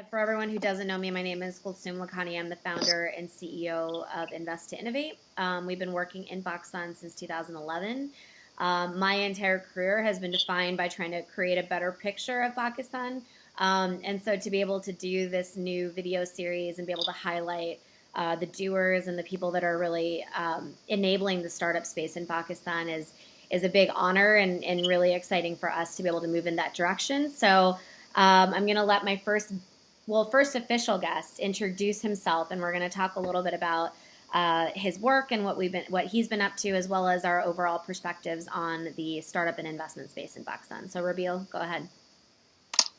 For everyone who doesn't know me, my name is Kalsoom Lakhani. I'm the founder and CEO of Invest to Innovate. We've been working in Pakistan since 2011. My entire career has been defined by trying to create a better picture of Pakistan. And so to be able to do this new video series and be able to highlight the doers and the people that are really enabling the startup space in Pakistan is a big honor and really exciting for us to be able to move in that direction. So I'm going to let my first official guest introduce himself, and we're going to talk a little bit about his work and what he's been up to, as well as our overall perspectives on the startup and investment space in Pakistan. So Rabeel, go ahead.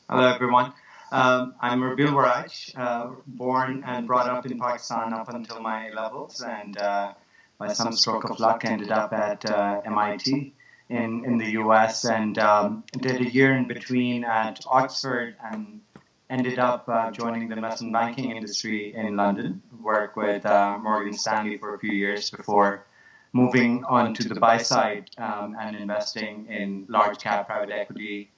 Hello, everyone. I'm Rabeel Warraich, born and brought up in Pakistan up until my A-levels, and by some stroke of luck ended up at MIT in the US, and did a year in between at Oxford, and ended up joining the investment banking industry in London, worked with Morgan Stanley for a few years before moving on to the buy side and investing in large cap private equity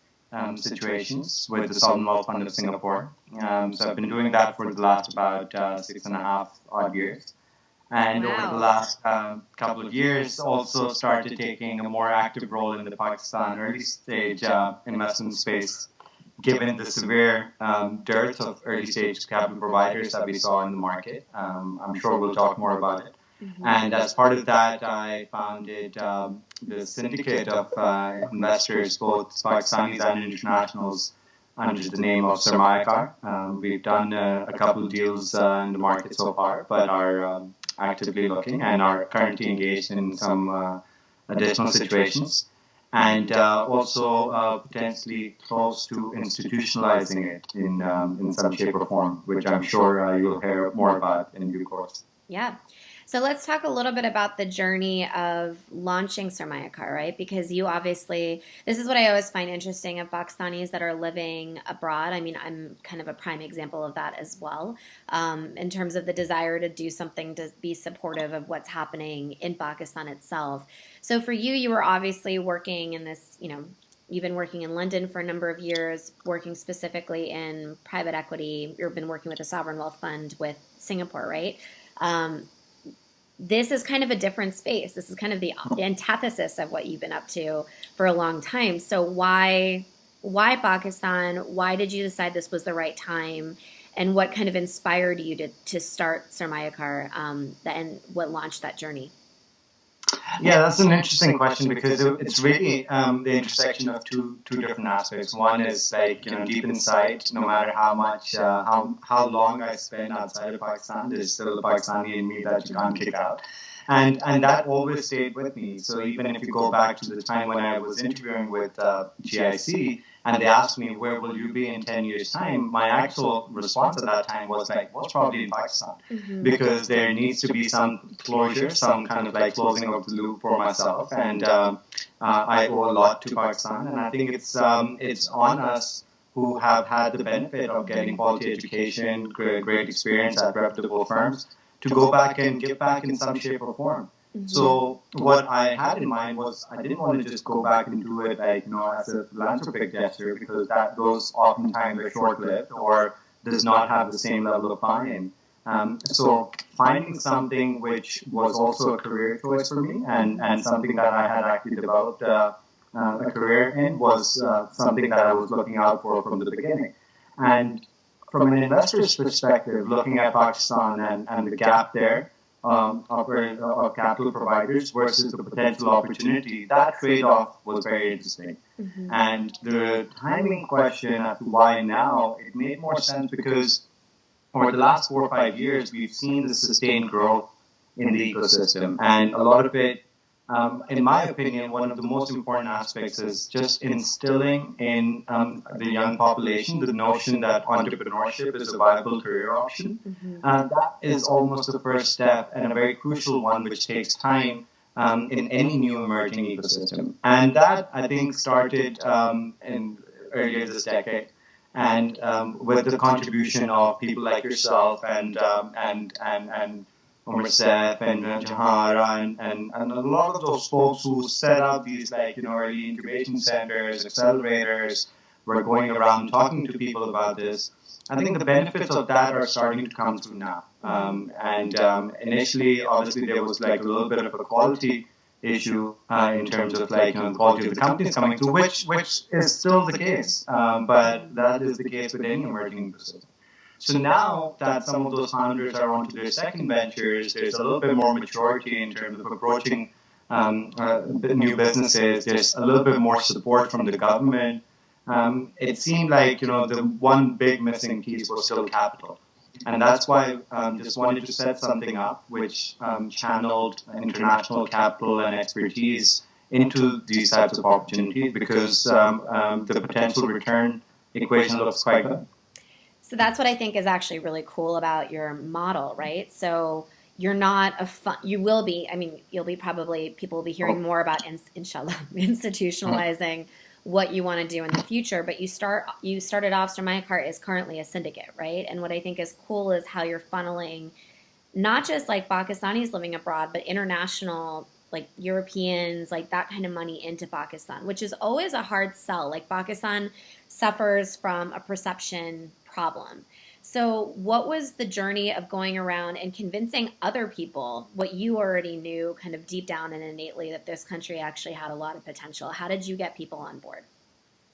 situations with the Sovereign Wealth Fund of Singapore. So I've been doing that for the last about 6.5 odd years. And Wow. over the last couple of years, also started taking a more active role in the Pakistan early stage investment space, given the severe dearth of early stage capital providers that we saw in the market. I'm sure we'll talk more about it. Mm-hmm. And as part of that, I founded the syndicate of investors, both Pakistanis and internationals, under the name of Sarmayacar. We've done a couple of deals in the market so far, but are actively looking and are currently engaged in some additional situations. And also potentially close to institutionalizing it in some shape or form, which I'm sure you'll hear more about in due course. Yeah. So let's talk a little bit about the journey of launching Sarmayacar, right? Because you obviously, this is what I always find interesting of Pakistanis that are living abroad. I mean, I'm kind of a prime example of that as well, in terms of the desire to do something to be supportive of what's happening in Pakistan itself. So for you, you were obviously working in this, you've been working in London for a number of years, working specifically in private equity. You've been working with the Sovereign Wealth Fund with Singapore, right? This is kind of a different space. This is kind of the antithesis of what you've been up to for a long time. So why Pakistan? Why did you decide this was the right time? And what kind of inspired you to start Sarmayacar and what launched that journey? Yeah, that's an interesting question because it's really the intersection of two different aspects. One is like, deep inside, no matter how much, how long I spend outside of Pakistan, there's still the Pakistani in me that you can't kick out. And that always stayed with me. So even if you go back to the time when I was interviewing with GIC, and they asked me, where will you be in 10 years' time? My actual response at that time was like, most probably in Pakistan. Mm-hmm. Because there needs to be some closure, some kind of like closing of the loop for myself. And I owe a lot to Pakistan. And I think it's on us who have had the benefit of getting quality education, great experience at reputable firms, to go back and give back in some shape or form. Mm-hmm. So what I had in mind was I didn't want to just go back and do it like, as a philanthropic gesture, because those oftentimes are short-lived or does not have the same level of buy-in. So finding something which was also a career choice for me and something that I had actually developed a career in was something that I was looking out for from the beginning. And from an investor's perspective, looking at Pakistan and the gap there, of capital providers versus the potential opportunity, that trade-off was very interesting. Mm-hmm. And the timing question as to why now, it made more sense because over the last 4 or 5 years, we've seen the sustained growth in the ecosystem. And a lot of it, in my opinion, one of the most important aspects is just instilling in the young population the notion that entrepreneurship is a viable career option. Mm-hmm. And that is almost the first step and a very crucial one, which takes time in any new emerging ecosystem. And that, I think, started in earlier this decade. And with the contribution of people like yourself and Umar Saif and Jahara and a lot of those folks who set up these early incubation centers, accelerators, were going around talking to people about this. I think the benefits of that are starting to come through now. Initially, obviously, there was like a little bit of a quality issue in terms of like the quality of the companies coming through, which is still the case. But that is the case with any emerging ecosystem. So now that some of those founders are onto their second ventures, there's a little bit more maturity in terms of approaching new businesses. There's a little bit more support from the government. It seemed like the one big missing piece was still capital, and that's why just wanted to set something up which channeled international capital and expertise into these types of opportunities because the potential return equation looks quite good. So that's what I think is actually really cool about your model, right? So you're not you will be, I mean, you'll be probably, people will be hearing more about, inshallah, institutionalizing what you want to do in the future, but you started off, Sarmayacar is currently a syndicate, right? And what I think is cool is how you're funneling not just like Pakistanis living abroad, but international, like Europeans, like that kind of money into Pakistan, which is always a hard sell. Like Pakistan suffers from a perception problem. So what was the journey of going around and convincing other people what you already knew kind of deep down and innately that this country actually had a lot of potential? How did you get people on board?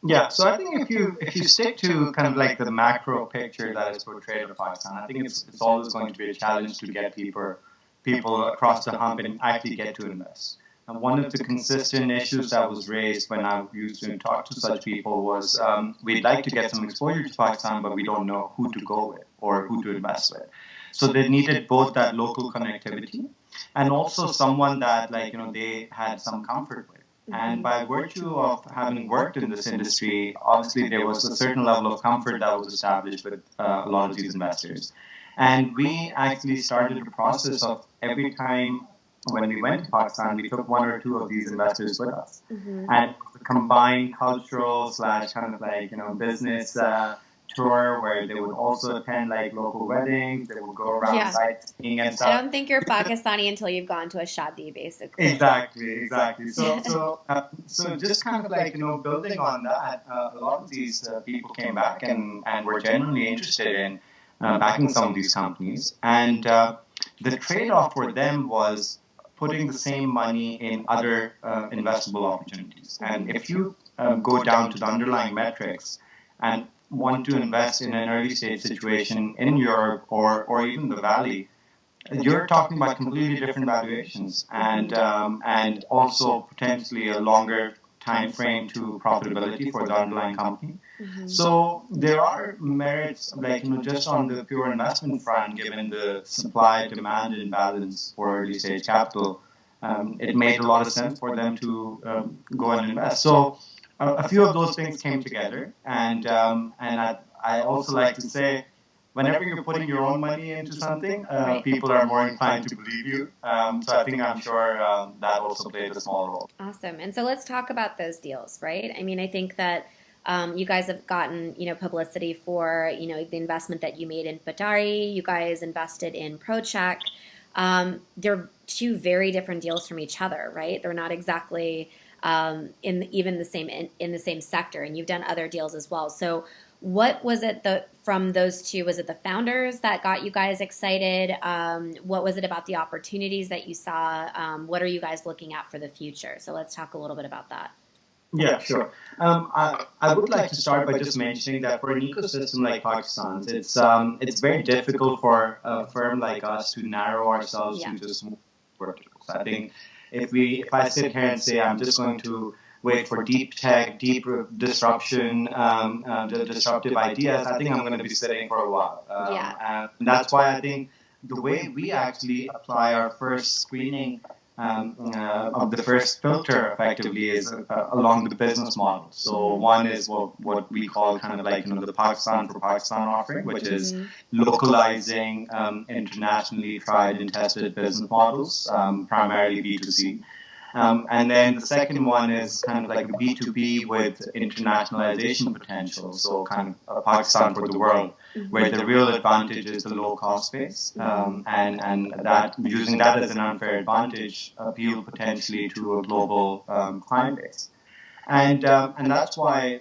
Yeah, so I think if you stick to kind of like the macro picture that is portrayed of Pakistan, I think it's always going to be a challenge to get people across the hump and actually get to invest. And one of the consistent issues that was raised when I used to talk to such people was we'd like to get some exposure to Pakistan, but we don't know who to go with or who to invest with. So they needed both that local connectivity and also someone that they had some comfort with. And by virtue of having worked in this industry, obviously there was a certain level of comfort that was established with a lot of these investors. And we actually started a process of every time when we went to Pakistan, we took one or two of these investors with us. And the combined cultural / kind of like, business tour where they would also attend like local weddings. They would go around sightseeing and stuff. I don't think you're Pakistani until you've gone to a shadi, basically. Exactly. So just kind of like, building on that, a lot of these people came back and were genuinely interested in backing some of these companies. And the trade-off for them was putting the same money in other investable opportunities. And if you go down to the underlying metrics and want to invest in an early stage situation in Europe or even the Valley, you're talking about completely different valuations and also potentially a longer time frame to profitability for the underlying company. So there are merits, like just on the pure investment front, given the supply-demand imbalance for early stage capital, it made a lot of sense for them to go and invest. So a few of those things came together, and I also like to say, whenever you're putting your own money into something, people are more inclined to believe you. So I think I'm sure that also played a small role. Awesome. And so let's talk about those deals, right? I mean, I think that you guys have gotten, publicity for, the investment that you made in Patari. You guys invested in ProCheck. They're two very different deals from each other, right? They're not exactly in the same sector, and you've done other deals as well. So what was it from those two? Was it the founders that got you guys excited? What was it about the opportunities that you saw? What are you guys looking at for the future? So let's talk a little bit about that. Yeah, sure. I would like to start by just mentioning that for an ecosystem like Pakistan's, it's very difficult for a firm like us to narrow ourselves to just verticals. I think if I sit here and say I'm just going to wait for deep tech, deep disruption, disruptive ideas, I think I'm going to be sitting for a while. And that's why I think the way we actually apply our first screening of the first filter effectively is along the business model. So one is what we call kind of like the Pakistan for Pakistan offering, which is localizing internationally tried and tested business models, primarily B2C. And then the second one is kind of like B2B with internationalization potential, so kind of Pakistan for the world, where the real advantage is the low cost base, and that using that as an unfair advantage appeal potentially to a global client base. And that's why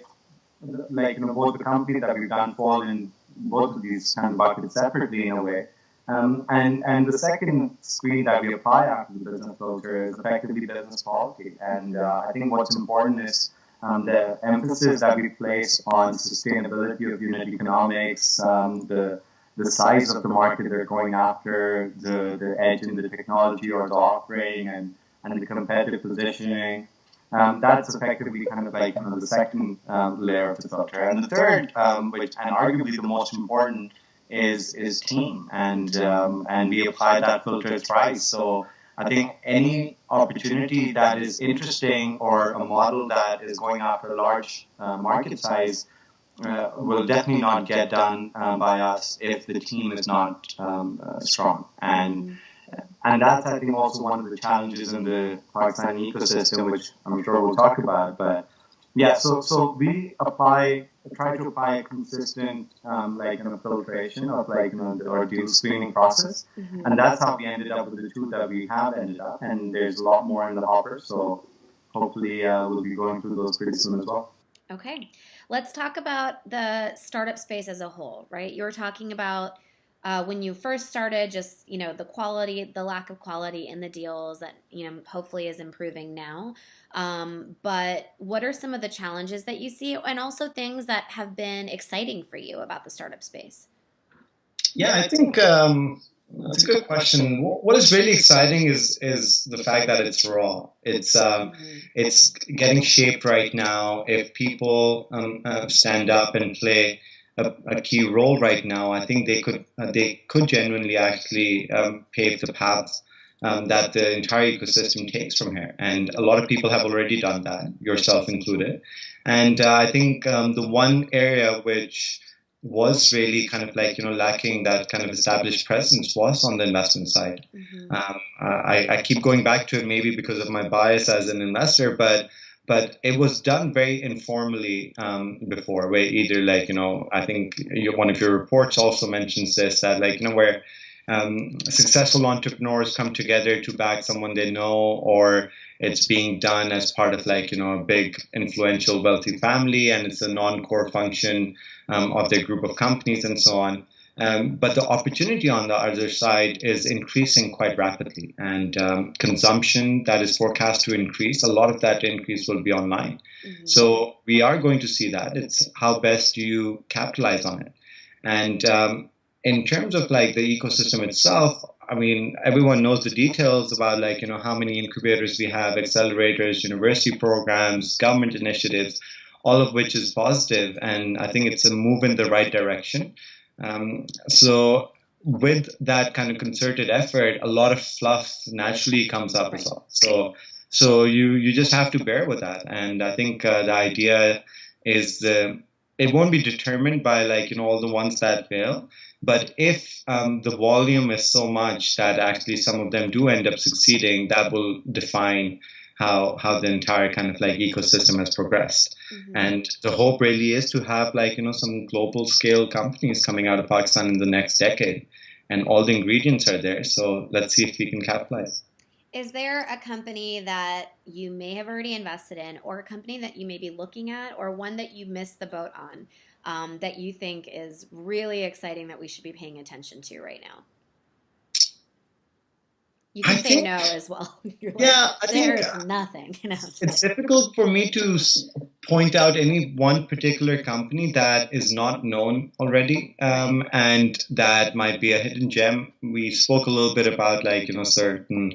both the companies that we've done fall in both of these kind of buckets separately in a way. And the second screen that we apply after the business filter is effectively business quality. And I think what's important is the emphasis that we place on sustainability of unit economics, the size of the market they're going after, the edge in the technology or the offering, and the competitive positioning. That's effectively kind of like the second layer of the filter. And the third, which and arguably the most important, is team, and we apply that filter thrice. So I think any opportunity that is interesting or a model that is going after a large market size will definitely not get done by us if the team is not strong. And that's, I think, also one of the challenges in the Pakistani ecosystem, which I'm sure we'll talk about. But yeah, so we try to apply a consistent filtration of our deal screening process, and that's how we ended up with the two that we have ended up. And there's a lot more in the hopper, so hopefully we'll be going through those pretty soon as well. Okay, let's talk about the startup space as a whole, right? You were talking about when you first started, just the quality, the lack of quality in the deals that hopefully is improving now. But what are some of the challenges that you see, and also things that have been exciting for you about the startup space? Yeah, I think that's a good question. What is really exciting is the fact that it's raw. It's getting shaped right now. If people stand up and play a key role right now, I think they could genuinely actually pave the path that the entire ecosystem takes from here. And a lot of people have already done that, yourself included. And I think the one area which was really kind of lacking that kind of established presence was on the investment side. I keep going back to it, maybe because of my bias as an investor, but it was done very informally before, where either I think one of your reports also mentions this, that where successful entrepreneurs come together to back someone they know, or it's being done as part of a big influential wealthy family, and it's a non-core function of their group of companies and so on. But the opportunity on the other side is increasing quite rapidly, and consumption that is forecast to increase, a lot of that increase will be online. So we are going to see that. It's how best do you capitalize on it. And in terms of the ecosystem itself, I mean, everyone knows the details about how many incubators we have, accelerators, university programs, government initiatives, all of which is positive, and I think it's a move in the right direction. So with that kind of concerted effort, a lot of fluff naturally comes up as well. So you just have to bear with that. And I think the idea is it won't be determined by all the ones that fail. But if the volume is so much that actually some of them do end up succeeding, that will define how the entire kind of ecosystem has progressed. And the hope really is to have some global scale companies coming out of Pakistan in the next decade, and all the ingredients are there. So let's see if we can capitalize. Is there a company that you may have already invested in, or a company that you may be looking at, or one that you missed the boat on, that you think is really exciting that we should be paying attention to right now? You can say no as well. There's nothing. It's difficult for me to point out any one particular company that is not known already, and that might be a hidden gem. We spoke a little bit about certain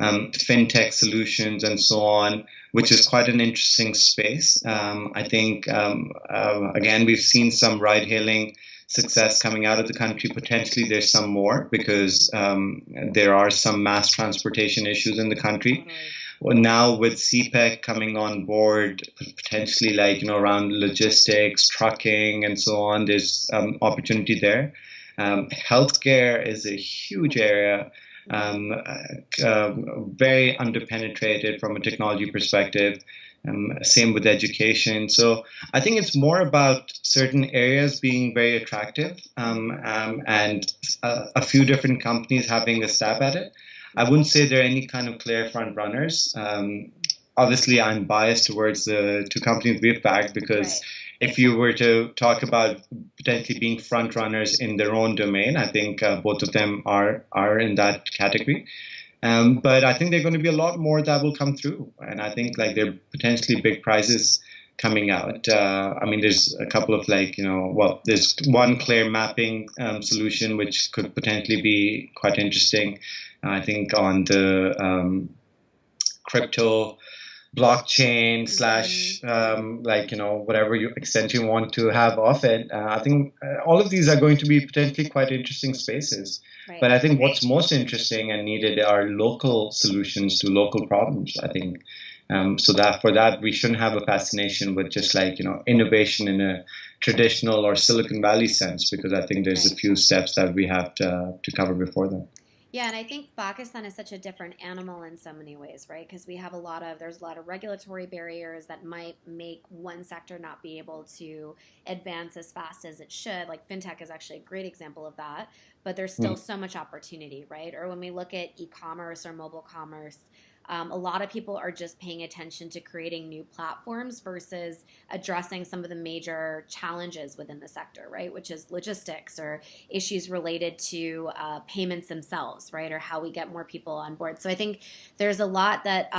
fintech solutions and so on, which is quite an interesting space. I think again, we've seen some ride-hailing success coming out of the country. Potentially there's some more, because there are some mass transportation issues in the country. Well, now with CPEC coming on board, potentially around logistics, trucking and so on, there's opportunity there. Healthcare is a huge area, very underpenetrated from a technology perspective. Same with education. So I think it's more about certain areas being very attractive, and a few different companies having a stab at it. I wouldn't say there are any kind of clear front runners. Obviously, I'm biased towards the two companies we've backed, because if you were to talk about potentially being front runners in their own domain, I think both of them are in that category. But I think there are going to be a lot more that will come through. And I think like there are potentially big prizes coming out. I mean, there's a couple of there's one clear mapping solution which could potentially be quite interesting. I think on the crypto blockchain slash whatever extent you want to have of it. I think all of these are going to be potentially quite interesting spaces. Right. But I think what's most interesting and needed are local solutions to local problems, I think. So that for that, we shouldn't have a fascination with just innovation in a traditional or Silicon Valley sense, because I think there's a few steps that we have to cover before that. Yeah, and I think Pakistan is such a different animal in so many ways, right? Because there's a lot of regulatory barriers that might make one sector not be able to advance as fast as it should. Like fintech is actually a great example of that, but there's still so much opportunity, right? Or when we look at e-commerce or mobile commerce, a lot of people are just paying attention to creating new platforms versus addressing some of the major challenges within the sector, right? Which is logistics or issues related to payments themselves, right? Or how we get more people on board. So I think there's a lot that,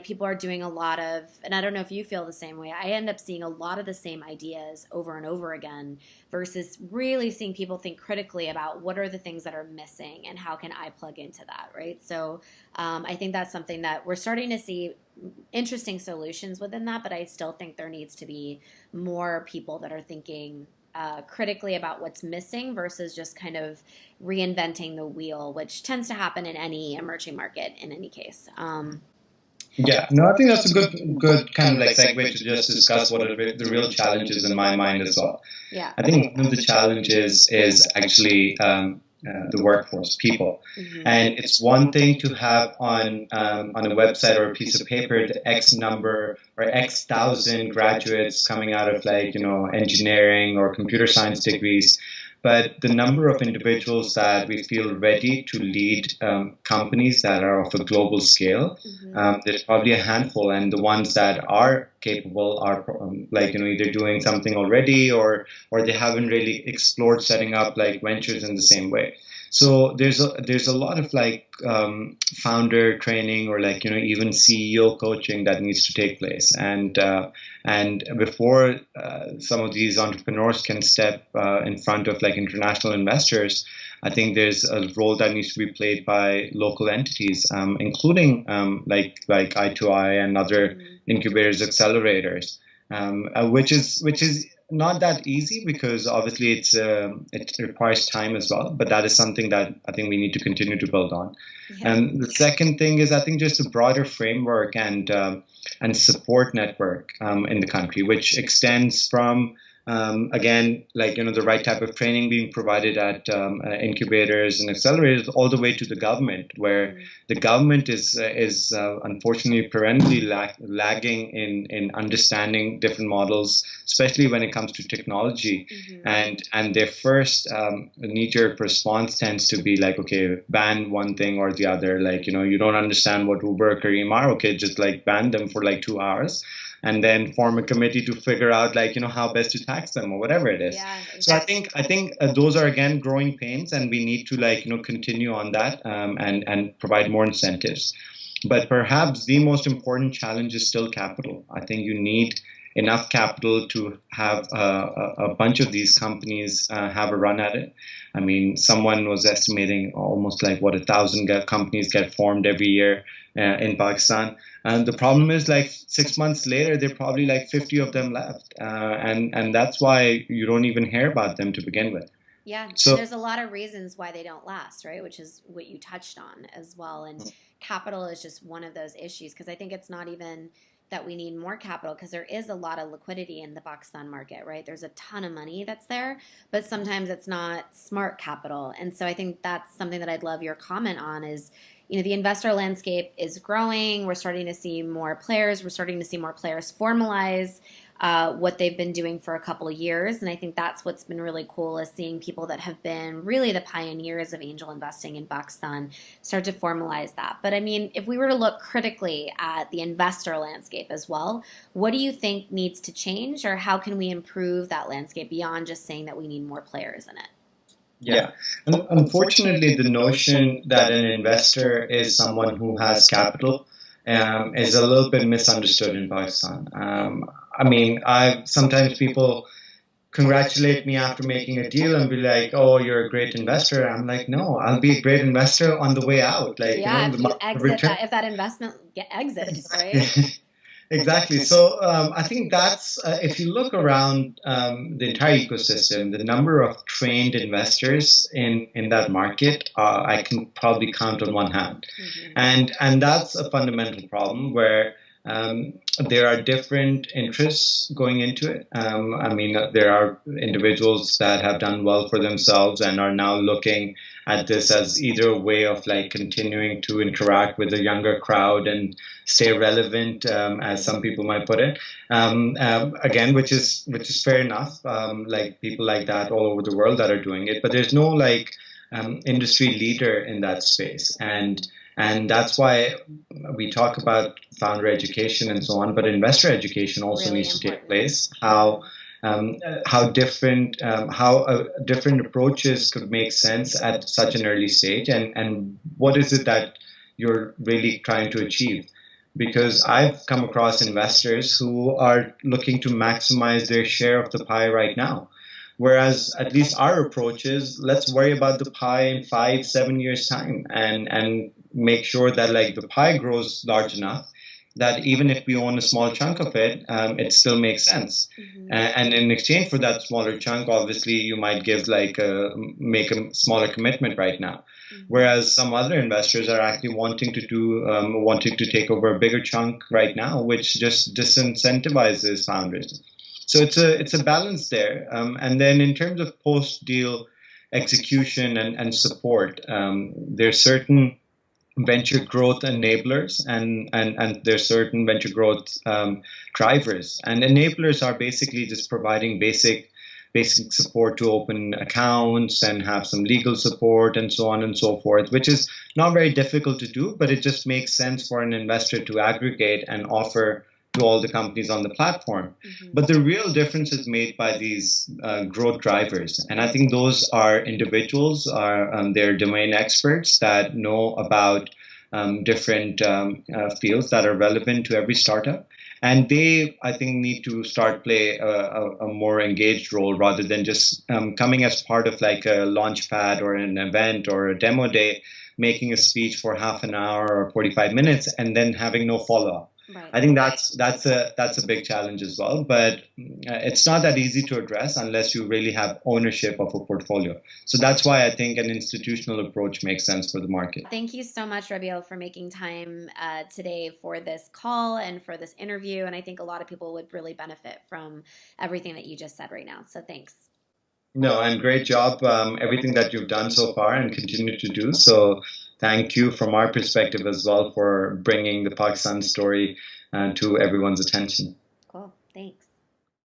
people are doing a lot of, and I don't know if you feel the same way. I end up seeing a lot of the same ideas over and over again versus really seeing people think critically about what are the things that are missing and how can I plug into that, right? So I think that's something that we're starting to see interesting solutions within that, but I still think there needs to be more people that are thinking critically about what's missing versus just kind of reinventing the wheel, which tends to happen in any emerging market in any case. Yeah, no, I think that's a good kind of segue to just discuss what are the real challenges in my mind as well. Yeah, I think one of the challenges is actually the workforce, people. And it's one thing to have on a website or a piece of paper the X number or X thousand graduates coming out of engineering or computer science degrees. But the number of individuals that we feel ready to lead companies that are of a global scale, there's probably a handful. And the ones that are capable are either doing something already or they haven't really explored setting up ventures in the same way. So there's a lot of founder training or even CEO coaching that needs to take place, and before some of these entrepreneurs can step in front of international investors, I think there's a role that needs to be played by local entities, including like i2i and other incubators, accelerators, which is not that easy because obviously it requires time as well, but that is something that I think we need to continue to build on. Yeah. And the second thing is I think just a broader framework and support network in the country, which extends from again, the right type of training being provided at incubators and accelerators all the way to the government, where the government is unfortunately perennially lagging in understanding different models, especially when it comes to technology. And their first knee-jerk response tends to be okay, ban one thing or the other. You don't understand what Uber or Careem are, okay, just ban them for 2 hours. And then form a committee to figure out how best to tax them or whatever it is. Yeah, exactly. So I think those are again growing pains, and we need to continue on that and provide more incentives. But perhaps the most important challenge is still capital. I think you need enough capital to have a bunch of these companies have a run at it. I mean, someone was estimating almost 1,000 companies get formed every year in Pakistan. And the problem is 6 months later, there are probably 50 of them left. And that's why you don't even hear about them to begin with. Yeah, so and there's a lot of reasons why they don't last, right? Which is what you touched on as well. And capital is just one of those issues, because I think it's not even that we need more capital, because there is a lot of liquidity in the Pakistan market, right? There's a ton of money that's there, but sometimes it's not smart capital. And so I think that's something that I'd love your comment on is, the investor landscape is growing. We're starting to see more players. We're starting to see more players formalize. what they've been doing for a couple of years. And I think that's what's been really cool, is seeing people that have been really the pioneers of angel investing in Pakistan start to formalize that. But I mean, if we were to look critically at the investor landscape as well, what do you think needs to change, or how can we improve that landscape beyond just saying that we need more players in it? Yeah. Unfortunately, the notion that an investor is someone who has capital is a little bit misunderstood in Pakistan. I mean, sometimes people congratulate me after making a deal and be like, "Oh, you're a great investor." I'm like, "No, I'll be a great investor on the way out." Like, yeah, you know, if that investment exits, right? Exactly. So I think that's, if you look around the entire ecosystem, the number of trained investors in that market, I can probably count on one hand. And that's a fundamental problem where there are different interests going into it. I mean, there are individuals that have done well for themselves and are now looking at this as either a way of like continuing to interact with a younger crowd and stay relevant, as some people might put it. Again, which is fair enough. Like people like that all over the world that are doing it, but there's no like industry leader in that space, and that's why we talk about founder education and so on, but investor education also really needs to take place. How different approaches could make sense at such an early stage, and what is it that you're really trying to achieve? Because I've come across investors who are looking to maximize their share of the pie right now. Whereas at least our approach is, let's worry about the pie in 5-7 years time and make sure that like the pie grows large enough that even if we own a small chunk of it, it still makes sense. And in exchange for that smaller chunk, obviously you might give make a smaller commitment right now. Whereas some other investors are actually wanting to take over a bigger chunk right now, which just disincentivizes founders. So it's a balance there. And then in terms of post-deal execution and support, there's certain venture growth enablers and there's certain venture growth drivers. And enablers are basically just providing basic support to open accounts and have some legal support and so on and so forth, which is not very difficult to do, but it just makes sense for an investor to aggregate and offer to all the companies on the platform. But the real difference is made by these growth drivers. And I think those are individuals, they're domain experts that know about different fields that are relevant to every startup. And they, I think, need to start play a more engaged role rather than just coming as part of like a launch pad or an event or a demo day, making a speech for half an hour or 45 minutes and then having no follow-up. Right. I think that's a big challenge as well, but it's not that easy to address unless you really have ownership of a portfolio. So that's why I think an institutional approach makes sense for the market. Thank you so much, Rabeel, for making time today for this call and for this interview. And I think a lot of people would really benefit from everything that you just said right now. So thanks. No, and great job, everything that you've done so far and continue to do. So thank you from our perspective as well for bringing the Pakistan story to everyone's attention. Cool. Thanks.